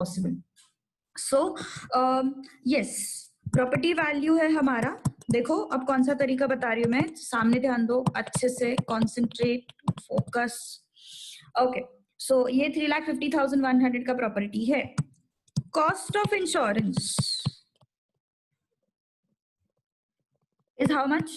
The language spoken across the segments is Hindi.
Possible. So yes, property value है हमारा। देखो अब कौन सा तरीका बता रही हूँ मैं, सामने ध्यान दो अच्छे से, कॉन्सेंट्रेट, फोकस। ओके, सो ये 3,50,100 का प्रॉपर्टी है। Cost of insurance is how much?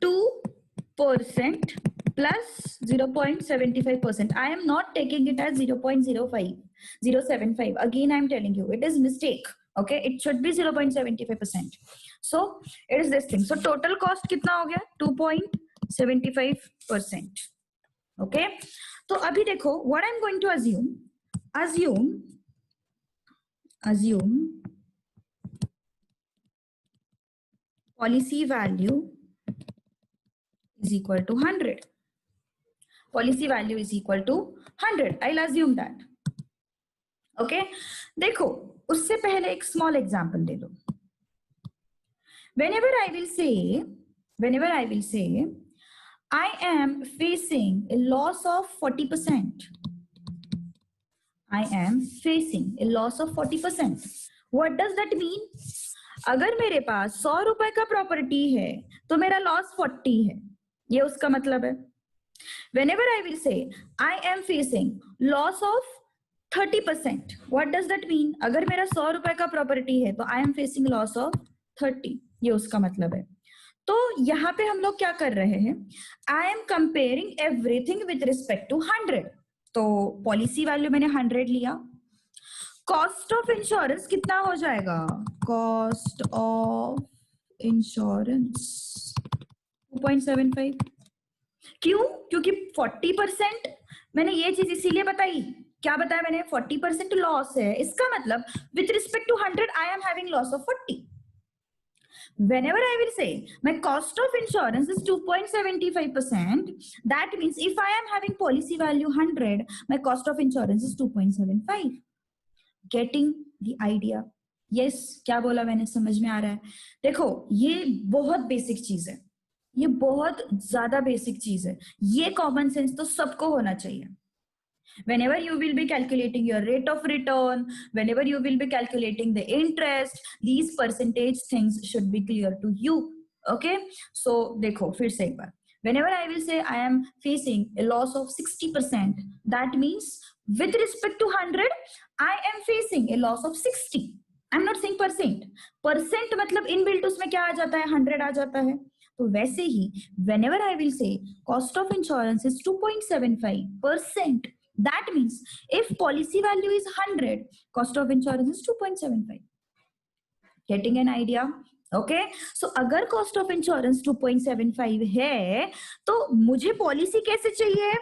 2% plus 0.75%. I am not taking it as 0.05, 0.75. Again, I am telling you, it is mistake. Okay, it should be 0.75%. So it is this thing. So total cost कितना हो गया? 2.75%. Okay. तो अभी देखो, what I am going to assume policy value is equal to 100. Policy value is equal to 100. I'll assume that. Okay. देखो उससे पहले एक small example ले लो. Whenever I will say I am facing a loss of 40%. I am facing a loss of 40%. What does that mean? अगर मेरे पास 100 रुपए का प्रॉपर्टी है तो मेरा लॉस 40 है, ये उसका मतलब है. Whenever I will say I am facing loss of 30%, what does that mean? अगर मेरा 100 रुपए का प्रॉपर्टी है तो I am facing loss of 30, ये उसका मतलब है. तो यहाँ पे हम लोग क्या कर रहे हैं? I am comparing everything with respect to 100. तो पॉलिसी वैल्यू मैंने 100 लिया. कॉस्ट ऑफ इंश्योरेंस कितना हो जाएगा? Cost of insurance 2.75. क्यों? क्योंकि 40%, मैंने ये चीज इसीलिए बताई. क्या बताया मैंने? 40% लॉस है, इसका मतलब with respect to 100 I am having loss of 40. Whenever I will say my cost of insurance is 2.75%, that means if I am having policy value 100, my cost of insurance is 2.75. Getting the idea? Yes, क्या बोला मैंने, समझ में आ रहा है? देखो ये बहुत बेसिक चीज है, ये बहुत ज्यादा बेसिक चीज है. ये कॉमन सेंस तो सबको होना चाहिए. Whenever you will be calculating your rate of return, whenever you will be calculating the interest, these percentage things should be clear to you. Okay, so देखो फिर से एक बार. Whenever I will say I am facing a loss of 60%, that means with respect to 100 I am facing a loss of 60. I'm not saying percent. Percent मतलब इनबिल्ट उसमें क्या आ जाता है? 100 आ जाता है. तो वैसे ही whenever I will say cost of insurance is 2.75%, that means if policy value is 100, cost of insurance is 2.75. Getting an idea? Okay, so अगर cost of insurance 2.75 है तो मुझे पॉलिसी कैसे चाहिए?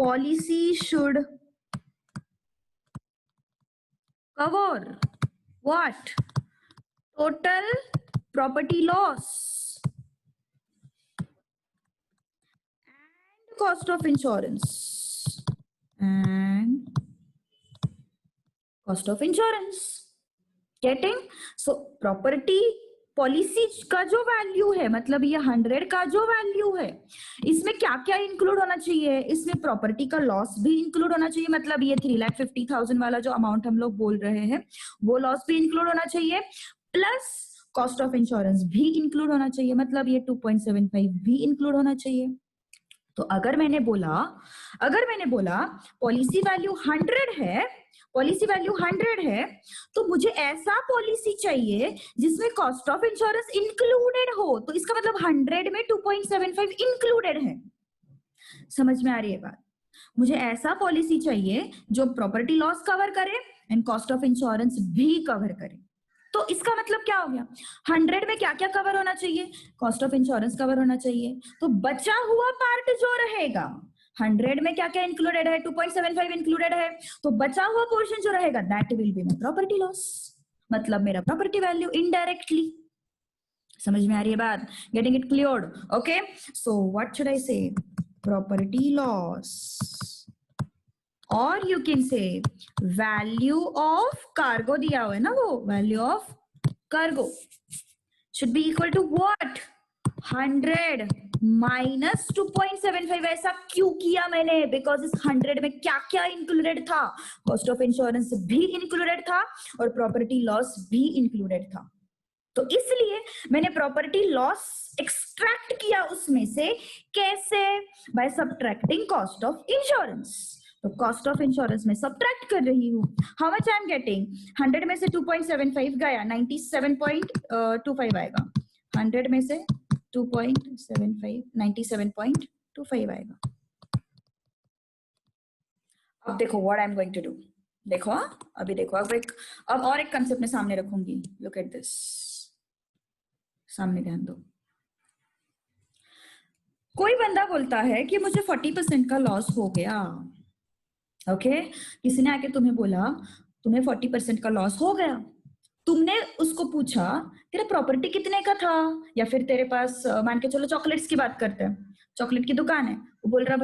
Policy should cover what? Total property loss and cost of insurance. And cost of insurance. Getting? So property policy का जो वैल्यू है, मतलब ये 100 का जो वैल्यू है, इसमें क्या क्या इंक्लूड होना चाहिए? इसमें प्रॉपर्टी का लॉस भी इंक्लूड होना चाहिए, मतलब ये 3,50,000 वाला जो अमाउंट हम लोग बोल रहे हैं वो लॉस भी इंक्लूड होना चाहिए, प्लस कॉस्ट ऑफ इंश्योरेंस भी इंक्लूड होना चाहिए, मतलब ये 2.75 भी इंक्लूड होना चाहिए. तो अगर मैंने बोला पॉलिसी वैल्यू 100 है, तो मुझे ऐसा पॉलिसी चाहिए जिसमें कॉस्ट ऑफ इंश्योरेंस इंक्लूडेड हो. तो इसका मतलब 100 में 2.75 इंक्लूडेड है. समझ में आ रही है बात? मुझे ऐसा पॉलिसी चाहिए जो प्रॉपर्टी लॉस कवर करे एंड कॉस्ट ऑफ इंश्योरेंस भी कवर करे. तो इसका मतलब क्या हो गया? 100 में क्या क्या कवर होना चाहिए? कॉस्ट ऑफ इंश्योरेंस कवर होना चाहिए. तो बचा हुआ पार्ट जो रहेगा, 100 में क्या क्या इंक्लूडेड है? 2.75 इंक्लूडेड है. तो बचा हुआ पोर्शन जो रहेगा, that will be my property loss, मतलब मेरा प्रॉपर्टी वैल्यू इनडायरेक्टली. समझ में आ रही है बात? Getting it cleared? Okay, so what should I say? Property loss, और you can say value of cargo दिया हुआ है ना, वो value of cargo should be equal to what? 100 minus 2.75। ऐसा क्यों किया मैंने? बिकॉज इस 100 में क्या क्या इंक्लूडेड था? कॉस्ट ऑफ इंश्योरेंस भी इंक्लूडेड था और प्रॉपर्टी लॉस भी इंक्लूडेड था। तो इसलिए मैंने प्रॉपर्टी लॉस एक्सट्रैक्ट किया उसमें से। कैसे? By subtracting cost of insurance. तो कॉस्ट ऑफ इंश्योरेंस में सब्ट्रैक्ट कर रही हूँ। How much I am getting? 100 में से 2.75 गया, 97.25 आएगा। 100 में से 2.75 97.25 आएगा। अब देखो what I am going to do. देखो अभी देखो, अब और एक कंसेप्ट में सामने रखूंगी। लुक एट दिस, सामने ध्यान दो। कोई बंदा बोलता है कि मुझे 40% का लॉस हो गया। ओके, किसी ने आके तुम्हें बोला तुम्हें 40% का लॉस हो गया। तुमने उसको पूछा तेरा प्रॉपर्टी कितने का था, या फिर तेरे पास मान के चलो चॉकलेट्स की बात करते हैं, चॉकलेट की दुकान है, वो बोल रहा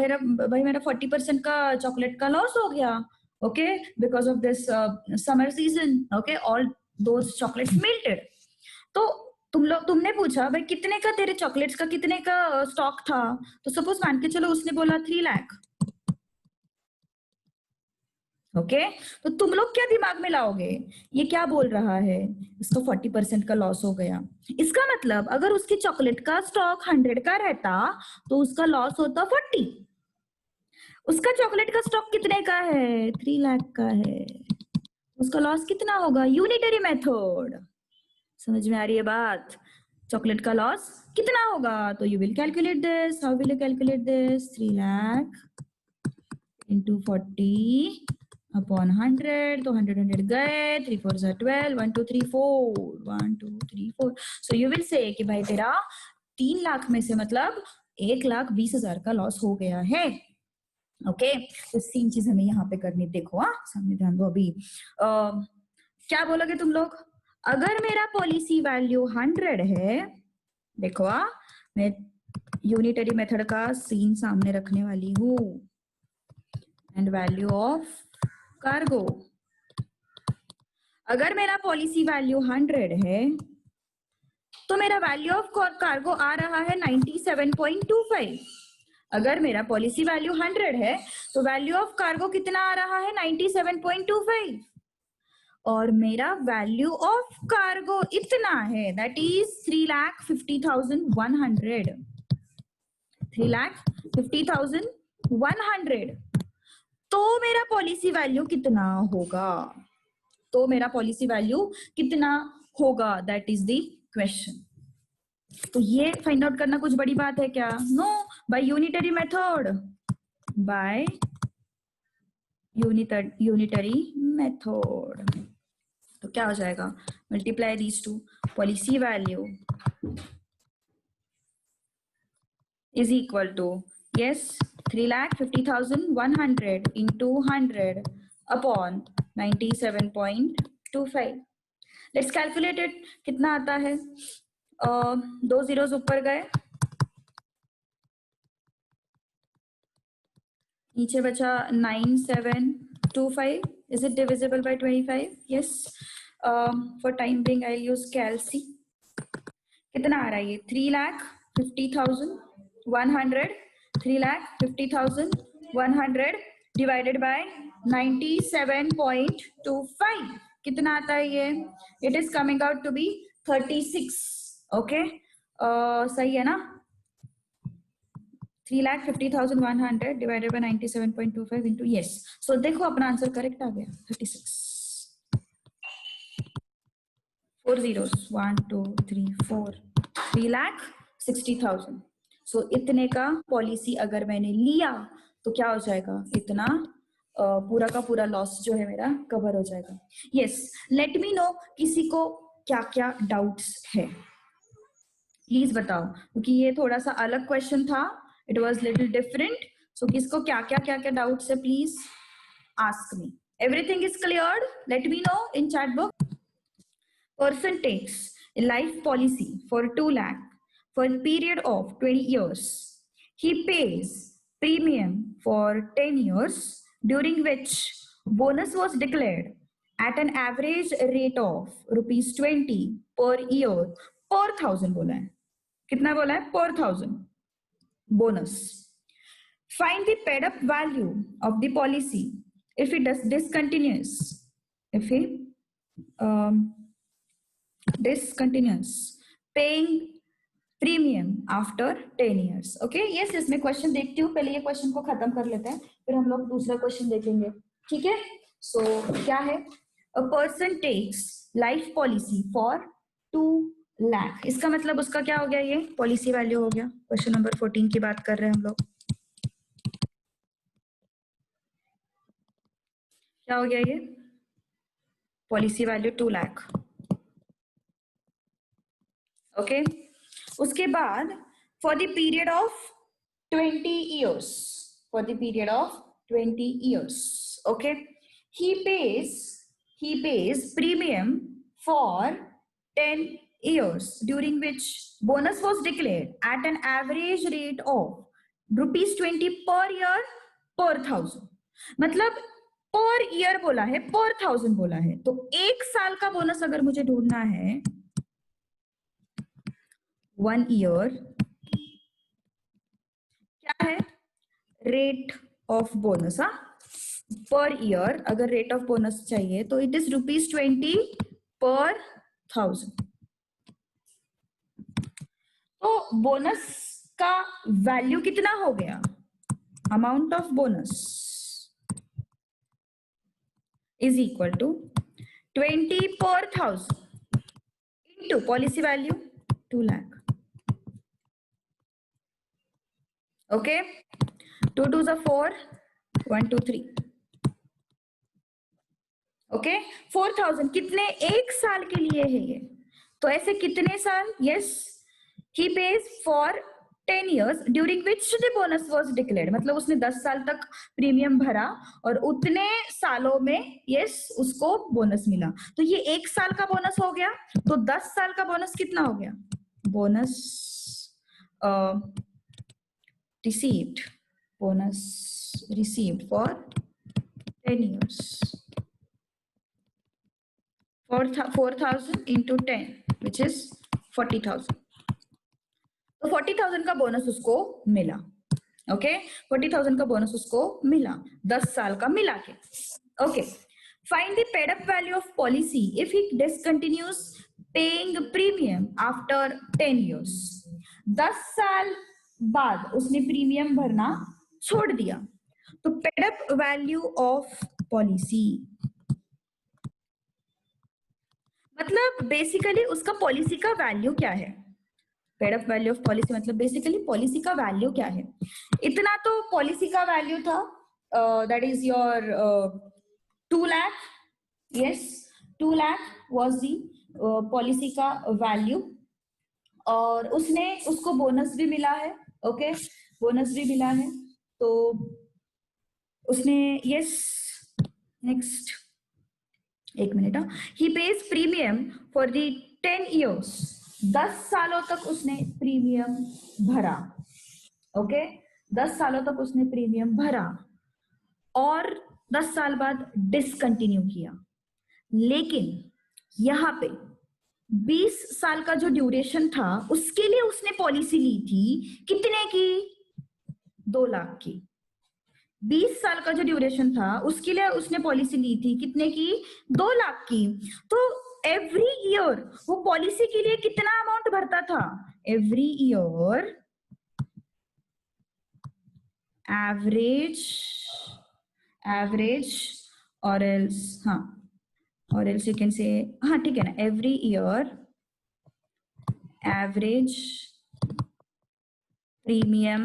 भाई मेरा 40% का चॉकलेट का लॉस हो गया। Okay, because of this summer season. Okay, all those chocolates melted. तो तुमने पूछा भाई कितने का तेरे चॉकलेट्स का कितने का स्टॉक था। तो सपोज मान के चलो उसने बोला 3 लाख। ओके, तो तुम लोग क्या दिमाग में लाओगे? ये क्या बोल रहा है? इसका 40% का लॉस हो गया। इसका मतलब अगर उसकी चॉकलेट का स्टॉक 100 का रहता तो उसका लॉस होता 40। उसका चॉकलेट का स्टॉक कितने का है? 3 लाख का है। उसका लॉस कितना होगा? Unitary method. समझ में आ रही है बात? चॉकलेट का लॉस कितना होगा? तो you will calculate this. How will you calculate this? 3 lakh into 40 upon 100। तो 100 गए, 3 4 12, 1 2 3 4, 1 2 3 4। सो यू विल से कि भाई तेरा 3 लाख में से मतलब 1,20,000 का लॉस हो गया है। ओके, तो सेम चीज हमें यहाँ पे करनी। देखो सामने ध्यान दो। अभी क्या बोलोगे तुम लोग? अगर मेरा पॉलिसी वैल्यू 100 है, देखो मैं यूनिटरी मेथड का सीन सामने रखने वाली हूँ। एंड वैल्यू ऑफ कार्गो, अगर मेरा पॉलिसी वैल्यू 100 है तो मेरा वैल्यू ऑफ कार्गो आ रहा है 97.25। अगर मेरा पॉलिसी वैल्यू 100 है तो वैल्यू ऑफ कार्गो कितना आ रहा है? 97.25। और मेरा वैल्यू ऑफ कार्गो इतना है, दैट इज 3,50,100। 3,50,100। तो मेरा पॉलिसी वैल्यू कितना होगा? तो मेरा पॉलिसी वैल्यू कितना होगा? That is the question. तो ये फाइंड आउट करना कुछ बड़ी बात है क्या? No, by unitary method. By unitary method. तो क्या हो जाएगा? Multiply these two. Policy value is equal to, yes, 3,50,100 into 100 upon 97.25। Let's calculate it. कितना आता है? 2 zeros ऊपर गए, नीचे बचा 9725। Is it divisible by 25? Yes. For time being I use calci. कितना आ रहा है ये? 3,50,100। 3,50,100 डिवाइडेड बाय 97.25 कितना आता है ये? It is coming out to be 36। Okay, सही है ना? 3,50,100 divided by 97.25 into, yes. So देखो अपना आंसर करेक्ट आ गया, 36। 4 zeros, 1 2 3 4, 3,60,000। सो इतने का पॉलिसी अगर मैंने लिया तो क्या हो जाएगा? इतना पूरा का पूरा लॉस जो है मेरा कवर हो जाएगा। यस, लेट मी नो किसी को क्या क्या डाउट्स है, प्लीज बताओ, क्योंकि ये थोड़ा सा अलग क्वेश्चन था। It was little different. सो किसको क्या क्या डाउट्स है, please ask me. Everything is cleared? Let me know in chat book. Person takes a life policy for 2 lakh for a period of 20 years. He pays premium for 10 years, during which bonus was declared at an average rate of rupees 20 per year per thousand बोला है। कितना बोला है? per thousand। bonus. Find the paid up value of the policy if it discontinues. If it discontinues paying premium after 10 years. Okay yes, इसमें क्वेश्चन देखती हूँ, पहले ये क्वेश्चन को खत्म कर लेते हैं, फिर हम लोग दूसरा क्वेश्चन देखेंगे, ठीक है? सो क्या है? A person takes life policy for 2 lakh, इसका मतलब उसका क्या हो गया? ये पॉलिसी वैल्यू हो गया। क्वेश्चन नंबर 14 की बात कर रहे हैं हम लोग। क्या हो गया ये? Policy value 2 lakh. ओके उसके बाद for the period of 20 years, for the period of 20 years, okay, he pays premium for 10 years during which bonus was declared at an average rate of ₹20 per year per 1000। मतलब पर ईयर बोला है, पर 1000 बोला है, तो एक साल का बोनस अगर मुझे ढूंढना है 1 year, क्या है? रेट ऑफ बोनस, हाँ पर ईयर अगर रेट ऑफ बोनस चाहिए तो इट इज ₹20 per 1000। तो बोनस का वैल्यू कितना हो गया? Amount of bonus is equal to 20 per 1000 into policy value 2 lakh. Okay 2 2s are 4, 1 2 3। Okay 4000 कितने? एक साल के लिए है ये, तो ऐसे कितने साल? Yes he page for 10 years during which the bonus was declared, मतलब उसने 10 साल तक प्रीमियम भरा और उतने सालों में यस उसको बोनस मिला, तो ये एक साल का बोनस हो गया। तो 10 साल का बोनस कितना हो गया? Bonus received, bonus received for 10 years for 4000 into 10 which is 40,000। तो 40,000 का बोनस उसको मिला। ओके 40,000 का बोनस उसको मिला 10 साल का मिला के। Okay find the paid up value of policy if he discontinues paying premium after 10 years। 10 साल बाद उसने प्रीमियम भरना छोड़ दिया, तो paid up value of policy मतलब बेसिकली उसका पॉलिसी का वैल्यू क्या है? Paid up value of policy मतलब बेसिकली पॉलिसी का वैल्यू क्या है? इतना तो पॉलिसी का वैल्यू था, that is your 2 lakh. Yes 2 lakh was the policy का वैल्यू, और उसको बोनस भी मिला है। ओके बोनस भी मिला है, तो उसने यस नेक्स्ट एक minute, he page premium for the 10 years, 10 सालों तक उसने प्रीमियम भरा। ओके 10 सालों तक उसने प्रीमियम भरा और 10 साल बाद डिसकंटिन्यू किया, लेकिन यहाँ पे 20 साल का जो ड्यूरेशन था उसके लिए उसने पॉलिसी ली थी कितने की? 2 लाख की। 20 साल का जो ड्यूरेशन था उसके लिए उसने पॉलिसी ली थी कितने की? 2 लाख की। तो एवरी ईयर वो पॉलिसी के लिए कितना अमाउंट भरता था? एवरी ईयर एवरेज और एल्स, हाँ और एल्स यू कैन से, हाँ ठीक है ना, every year average premium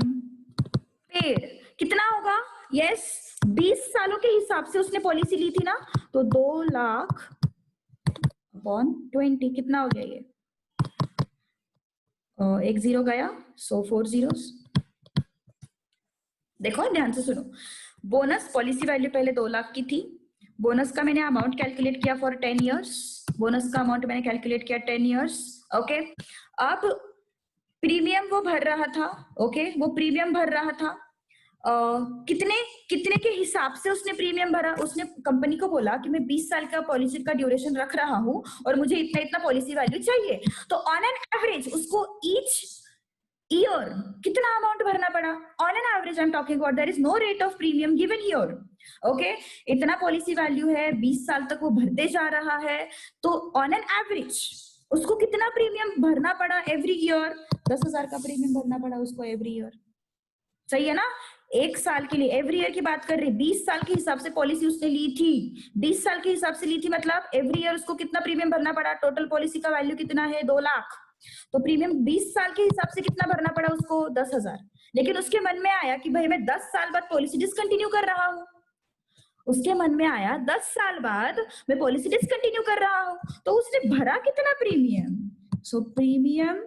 paid कितना होगा? यस 20 सालों के हिसाब से उसने पॉलिसी ली थी ना, तो 2 लाख अपॉन 20 कितना हो गया? ये एक 0 गया, सो 4 zeros। देखो ध्यान से सुनो, बोनस पॉलिसी वैल्यू पहले 2 लाख की थी, बोनस का मैंने अमाउंट कैलकुलेट किया फॉर 10 years, बोनस का अमाउंट मैंने कैलकुलेट किया 10 years। ओके अब प्रीमियम वो भर रहा था, ओके वो प्रीमियम भर रहा था, कितने के हिसाब से उसने प्रीमियम भरा? उसने कंपनी को बोला कि मैं 20 साल का पॉलिसी का ड्यूरेशन रख रहा हूं और मुझे इतना इतना पॉलिसी वैल्यू चाहिए, तो ऑन एन एवरेज उसको ईयर कितना अमाउंट भरना पड़ा? On an average I am talking about, there is no rate of premium given here. Okay, इतना पॉलिसी वैल्यू है, 20 साल तक वो भरते जा रहा है, तो ऑन एन एवरेज उसको कितना प्रीमियम भरना पड़ा एवरी ईयर? 10,000 का प्रीमियम भरना पड़ा उसको एवरी ईयर। सही है ना? एक साल के लिए, एवरी ईयर की बात कर रही, 20 साल के हिसाब से पॉलिसी उसने ली थी, 20 साल के हिसाब से ली थी, मतलब एवरी ईयर उसको कितना प्रीमियम भरना पड़ा? टोटल पॉलिसी का वैल्यू कितना है? 2 लाख, तो प्रीमियम 20 साल के हिसाब से कितना भरना पड़ा उसको? 10,000। लेकिन उसके मन में आया कि भाई मैं 10 साल बाद पॉलिसी डिसकंटिन्यू कर रहा हूँ, उसके मन में आया 10 साल बाद मैं पॉलिसी डिसकंटिन्यू कर रहा हूँ, तो उसने भरा कितना premium? So premium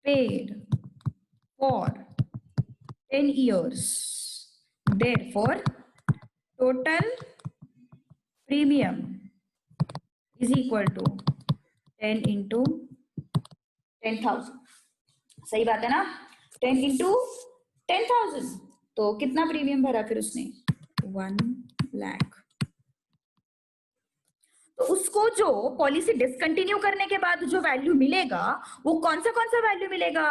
paid for 10 years, therefore total premium is equal to 10 into 10,000। सही बात है ना? 10 into 10,000, तो कितना प्रीमियम भरा फिर उसने? 1 लाख। तो उसको जो पॉलिसी डिसकंटिन्यू करने के बाद जो वैल्यू मिलेगा, वो कौन सा वैल्यू मिलेगा?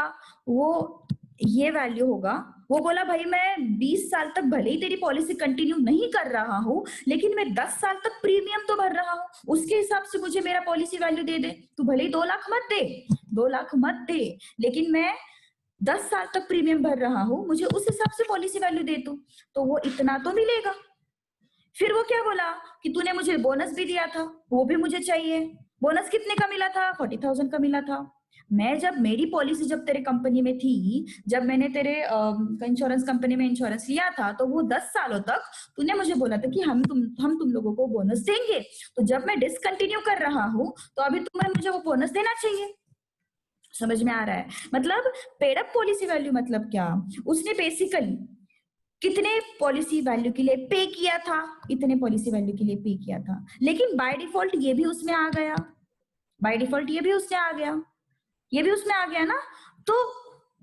वो ये वैल्यू होगा। वो बोला भाई मैं 20 साल तक भले ही तेरी पॉलिसी कंटिन्यू नहीं कर रहा हूं, लेकिन मैं 10 साल तक प्रीमियम तो भर रहा हूं, उसके हिसाब से मुझे मेरा पॉलिसी वैल्यू दे दे। तू भले ही 2 लाख मत दे, 2 लाख मत दे, लेकिन मैं 10 साल तक प्रीमियम भर रहा हूं, मुझे उस हिसाब से पॉलिसी वैल्यू दे तू, तो वो इतना तो मिलेगा। फिर वो क्या बोला कि तूने मुझे बोनस भी दिया था, वो भी मुझे चाहिए। बोनस कितने का मिला था? 40,000 का मिला था। मैं जब मेरी पॉलिसी जब तेरे कंपनी में थी, जब मैंने तेरे इंश्योरेंस कंपनी में इंश्योरेंस लिया था, तो वो 10 सालों तक तूने मुझे बोला था कि हम तुम लोगों को बोनस देंगे। तो जब मैं डिसकंटिन्यू कर रहा हूँ, तो अभी तुम्हें मुझे वो बोनस देना चाहिए। समझ में आ रहा है? मतलब पेड अप पॉलिसी वैल्यू मतलब क्या? उसने बेसिकली कितने पॉलिसी वैल्यू के लिए पे किया था? इतने पॉलिसी वैल्यू के लिए पे किया था, लेकिन बाय डिफॉल्ट ये भी उसमें आ गया, बाय डिफॉल्ट ये भी उसमें आ गया, ये भी उसमें आ गया ना। तो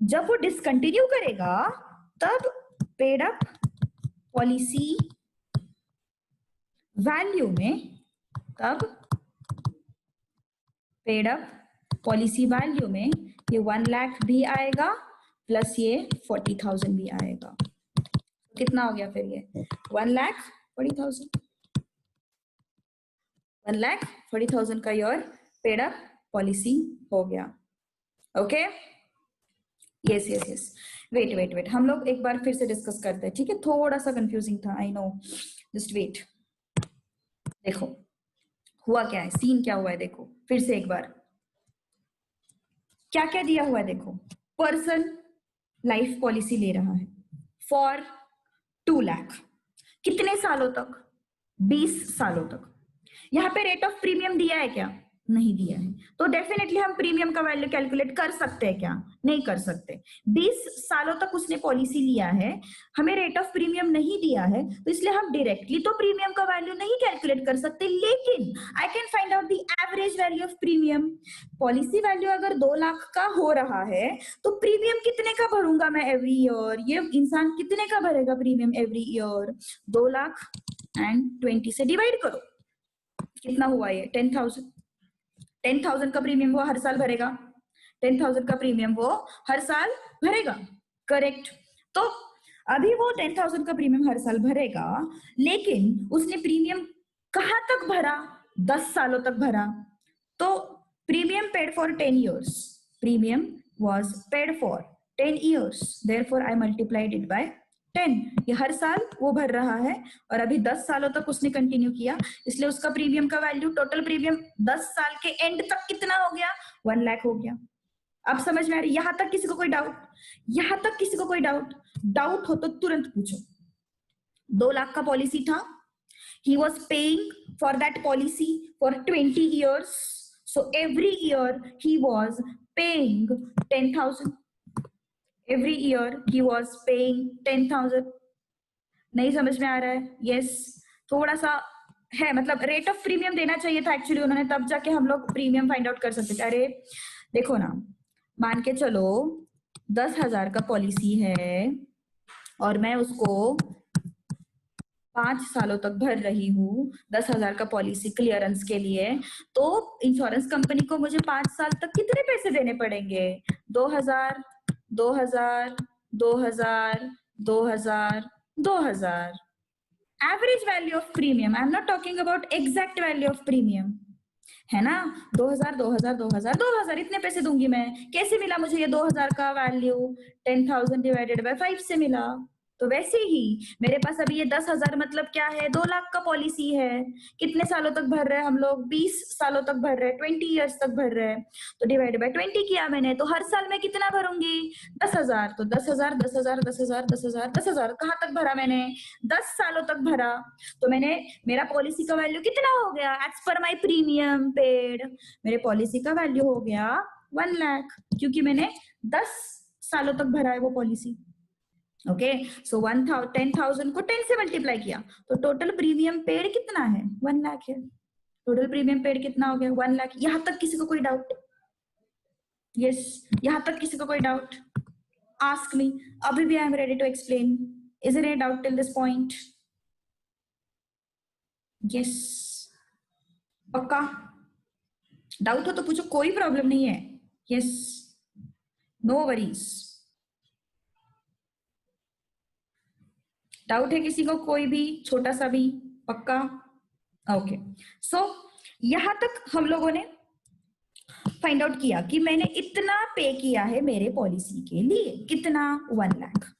जब वो डिसकंटिन्यू करेगा, तब पेड अप पॉलिसी वैल्यू में, तब पेड अप पॉलिसी वैल्यू में ये 1 लाख भी आएगा, प्लस ये 40,000 भी आएगा। कितना हो गया फिर? ये 1,40,000, 1,40,000 का योर पेड अप पॉलिसी हो गया। Okay, yes yes yes. Wait, हम लोग एक बार फिर से डिस्कस करते हैं, ठीक है? थोड़ा सा कंफ्यूजिंग था, आई नो, जस्ट वेट। देखो हुआ क्या है, सीन क्या हुआ है, देखो फिर से एक बार क्या क्या दिया हुआ है। देखो, पर्सन लाइफ पॉलिसी ले रहा है फॉर 2 लाख, कितने सालों तक? 20 सालों तक। यहाँ पे रेट ऑफ प्रीमियम दिया है क्या? नहीं दिया है, तो डेफिनेटली हम प्रीमियम का वैल्यू कैलकुलेट कर सकते हैं क्या? नहीं कर सकते। 20 सालों तक उसने पॉलिसी लिया है, हमें रेट ऑफ प्रीमियम नहीं दिया है, तो इसलिए हम डायरेक्टली तो प्रीमियम का वैल्यू नहीं कैलकुलेट कर सकते, लेकिन I can find out the average value of premium. Policy value अगर 2 लाख का हो रहा है, तो प्रीमियम कितने का भरूंगा मैं एवरी ईयर? ये इंसान कितने का भरेगा premium every year? 2 lakh and 20 से डिवाइड करो, कितना हुआ ये? 10,000। 10,000 का प्रीमियम वो हर साल भरेगा, 10,000 का प्रीमियम वो हर साल भरेगा, करेक्ट? तो अभी वो 10,000 का प्रीमियम हर साल भरेगा, लेकिन उसने प्रीमियम कहां तक भरा? 10 सालों तक भरा। तो premium paid for 10 years, premium was paid for 10 years, therefore I multiplied it by 10। ये हर साल वो भर रहा है, और अभी 10 सालों तक उसने कंटिन्यू किया, इसलिए उसका प्रीमियम का वैल्यू, टोटल प्रीमियम 10 साल के एंड तक कितना हो गया? 1 लाख हो गया। अब समझ में आ रही? यहां तक किसी को कोई डाउट? यहां तक किसी को कोई डाउट हो तो तुरंत पूछो। 2 लाख का पॉलिसी था, he was paying for that policy for 20 years, so every year he was paying 10,000, every year he was paying 10,000। नहीं समझ में आ रहा है? यस, थोड़ा सा है, मतलब रेट ऑफ प्रीमियम देना चाहिए था एक्चुअली उन्होंने, तब जाके हम लोग प्रीमियम फाइंड आउट कर सकते थे। अरे देखो ना, मान के चलो 10,000 का पॉलिसी है, और मैं उसको 5 सालों तक भर रही हूँ 10,000 का पॉलिसी क्लियरेंस के लिए, तो इंश्योरेंस कंपनी को मुझे 5 साल तक कितने पैसे देने पड़ेंगे? 2,000, 2,000, 2,000, 2,000, 2,000। Average value of premium, I am not talking about exact value of premium, है ना? 2,000, 2,000, 2,000, 2,000 इतने पैसे दूंगी मैं। कैसे मिला मुझे ये 2,000 का वैल्यू? 10,000 डिवाइडेड बाय 5 से मिला। तो वैसे ही मेरे पास अभी ये 10,000 मतलब क्या है? 2 लाख का पॉलिसी है। कितने सालों तक भर रहे हैं हम लोग? 20 सालों तक भर रहे हैं, 20 ईयर्स तक भर रहे हैं। तो डिवाइड बाय 20 किया मैंने, तो हर साल मैं कितना भरूंगी? 10,000। तो 10,000, 10,000, 10,000, 10,000, 10,000 कहाँ तक भरा मैंने? 10 सालों तक भरा। तो मैंने, मेरा पॉलिसी का वैल्यू कितना हो गया? एज पर माई प्रीमियम पेड, मेरे पॉलिसी का वैल्यू हो गया 1 लाख, क्योंकि मैंने 10 सालों तक भरा है वो पॉलिसी। ओके, सो 10,000 को 10 से मल्टीप्लाई किया, तो टोटल प्रीमियम पेड कितना है? 1 लाख है। टोटल प्रीमियम पेड कितना हो गया? 1 लाख। यहां तक किसी को कोई डाउट? यस, यहां तक किसी को कोई डाउट? आस्क मी, अभी भी I am ready to explain. Is there any doubt till this point? Yes, पक्का? डाउट हो तो पूछो, कोई प्रॉब्लम नहीं है। Yes, no worries. डाउट है किसी को कोई भी, छोटा सा भी? पक्का? ओके, सो यहां तक हम लोगों ने फाइंड आउट किया कि मैंने इतना पे किया है मेरे पॉलिसी के लिए। कितना? 1 लाख।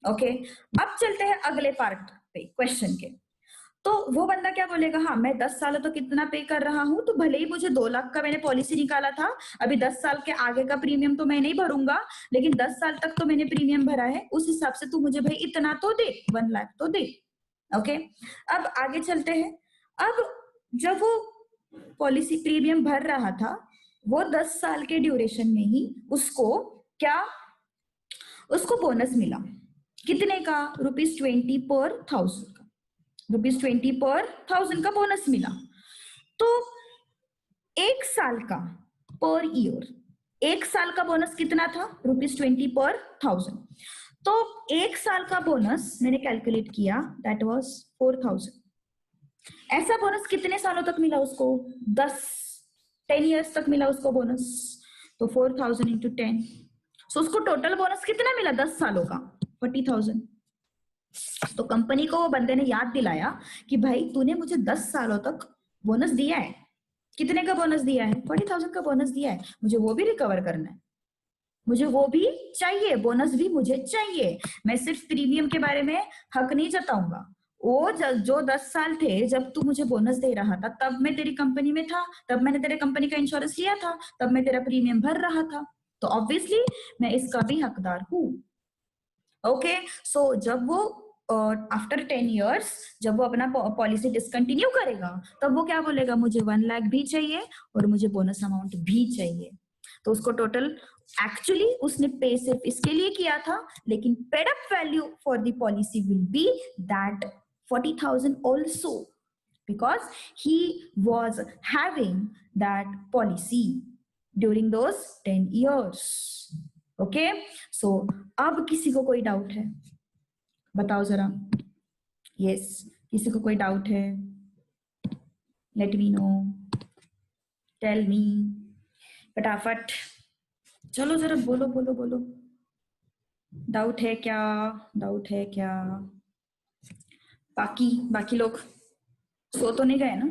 ओके, अब चलते हैं अगले पार्ट पे, क्वेश्चन के। तो वो बंदा क्या बोलेगा? हाँ, मैं 10 सालों तो कितना पे कर रहा हूं, तो भले ही मुझे 2 लाख का मैंने पॉलिसी निकाला था, अभी 10 साल के आगे का प्रीमियम तो मैं नहीं भरूंगा, लेकिन 10 साल तक तो मैंने प्रीमियम भरा है, उस हिसाब से तू मुझे भाई इतना तो दे, 1 लाख तो दे। ओके, अब आगे चलते हैं। अब जब वो पॉलिसी प्रीमियम भर रहा था, वो 10 साल के ड्यूरेशन में ही उसको क्या, उसको बोनस मिला। कितने का? ₹20 पर 1000 का, ₹20 पर 1000 का बोनस मिला। तो 1 साल का, पर ईयर, 1 साल का बोनस कितना था? ₹20 पर 1000। तो 1 साल का बोनस मैंने कैलकुलेट किया, दैट वाज 4000। ऐसा बोनस कितने सालों तक मिला उसको? 10 ईयर्स तक मिला उसको बोनस। तो 4000 इंटू 10, सो उसको टोटल बोनस कितना मिला 10 सालों का? 40,000। तो कंपनी को वो बंदे ने याद दिलाया कि भाई तूने मुझे 10 सालों तक बोनस दिया है। कितने का बोनस दिया है? 40,000 का बोनस दिया है, मुझे वो भी रिकवर करना है, मुझे वो भी चाहिए, बोनस भी मुझे चाहिए। मैं सिर्फ प्रीमियम के बारे में हक नहीं जताऊंगा। वो जो 10 साल थे जब तू मुझे बोनस दे रहा था, तब मैं तेरी कंपनी में था, तब मैंने तेरे कंपनी का इंश्योरेंस लिया था, तब मैं तेरा प्रीमियम भर रहा था, तो ऑब्वियसली मैं इसका भी हकदार हूं। ओके, सो जब वो आफ्टर 10 ईयर्स जब वो अपना पॉलिसी डिसकंटिन्यू करेगा, तब वो क्या बोलेगा? मुझे 1 लाख भी चाहिए और मुझे बोनस अमाउंट भी चाहिए। तो उसको टोटल, एक्चुअली उसने पे सिर्फ इसके लिए किया था, लेकिन paid up value for the policy will be that 40,000 also, because he was having that policy during those 10 years. Okay, सो अब किसी को कोई डाउट है? बताओ जरा। यस, किसी को कोई डाउट है? Let me know, tell me, फटाफट चलो जरा, बोलो बोलो बोलो। डाउट है क्या? डाउट है क्या? बाकी लोग सो तो नहीं गए ना?